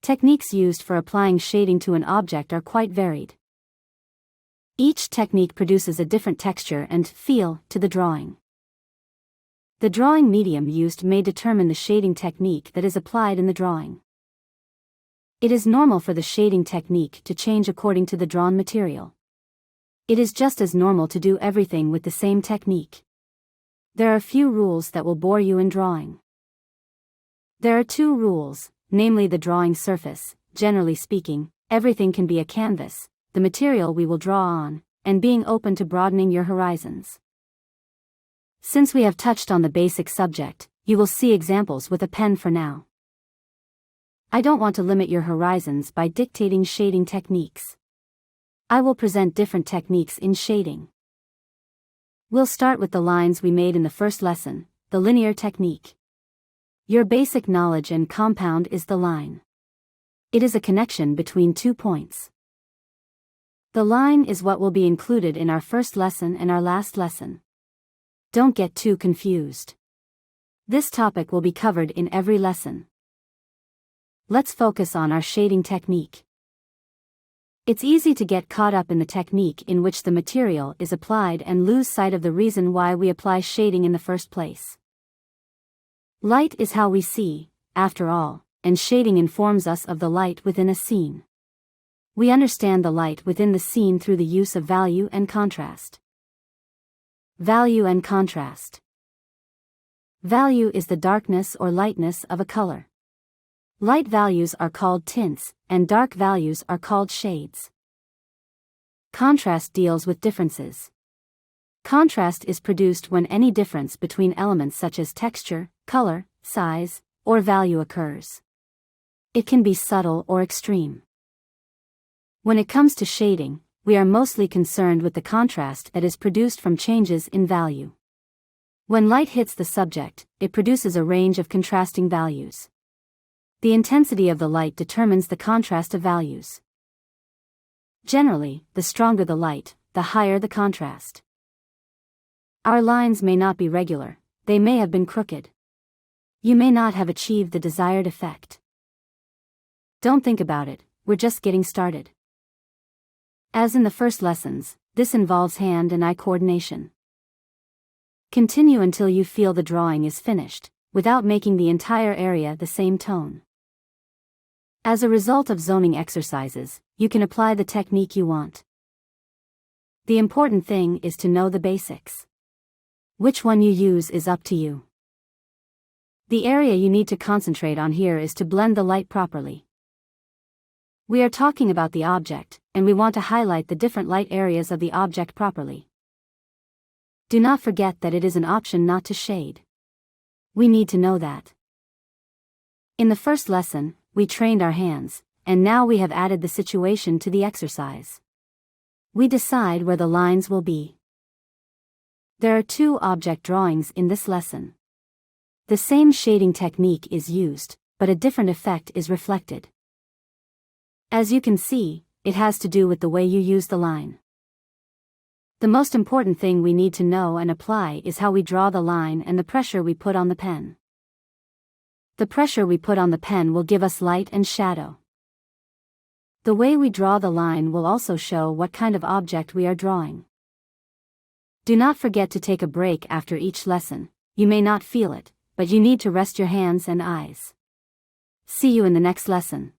Techniques used for applying shading to an object are quite varied. Each technique produces a different texture and feel to the drawing. The drawing medium used may determine the shading technique that is applied in the drawing. It is normal for the shading technique to change according to the drawn material. It is just as normal to do everything with the same technique. There are a few rules that will bore you in drawing. There are two rules, namely the drawing surface. Generally speaking, everything can be a canvas, the material we will draw on, and being open to broadening your horizons. Since we have touched on the basic subject, you will see examples with a pen for now. I don't want to limit your horizons by dictating shading techniques. I will present different techniques in shading. We'll start with the lines we made in the first lesson, the linear technique. Your basic knowledge and compound is the line. It is a connection between 2 points. The line is what will be included in our first lesson and our last lesson. Don't get too confused. This topic will be covered in every lesson. Let's focus on our shading technique. It's easy to get caught up in the technique in which the material is applied and lose sight of the reason why we apply shading in the first place. Light is how we see, after all, and shading informs us of the light within a scene. We understand the light within the scene through the use of value and contrast. Value and contrast. Value is the darkness or lightness of a color. Light values are called tints, and dark values are called shades. Contrast deals with differences. Contrast is produced when any difference between elements such as texture, color, size, or value occurs. It can be subtle or extreme. When it comes to shading, we are mostly concerned with the contrast that is produced from changes in value. When light hits the subject, it produces a range of contrasting values. The intensity of the light determines the contrast of values. Generally, the stronger the light, the higher the contrast. Our lines may not be regular, they may have been crooked. You may not have achieved the desired effect. Don't think about it, we're just getting started. As in the first lessons, this involves hand and eye coordination. Continue until you feel the drawing is finished, without making the entire area the same tone. As a result of zoning exercises, you can apply the technique you want. The important thing is to know the basics. Which one you use is up to you. The area you need to concentrate on here is to blend the light properly. We are talking about the object, and we want to highlight the different light areas of the object properly. Do not forget that it is an option not to shade. We need to know that. In the first lesson, we trained our hands, and now we have added the situation to the exercise. We decide where the lines will be. There are 2 object drawings in this lesson. The same shading technique is used, but a different effect is reflected. As you can see, it has to do with the way you use the line. The most important thing we need to know and apply is how we draw the line and the pressure we put on the pen. The pressure we put on the pen will give us light and shadow. The way we draw the line will also show what kind of object we are drawing. Do not forget to take a break after each lesson. You may not feel it, but you need to rest your hands and eyes. See you in the next lesson.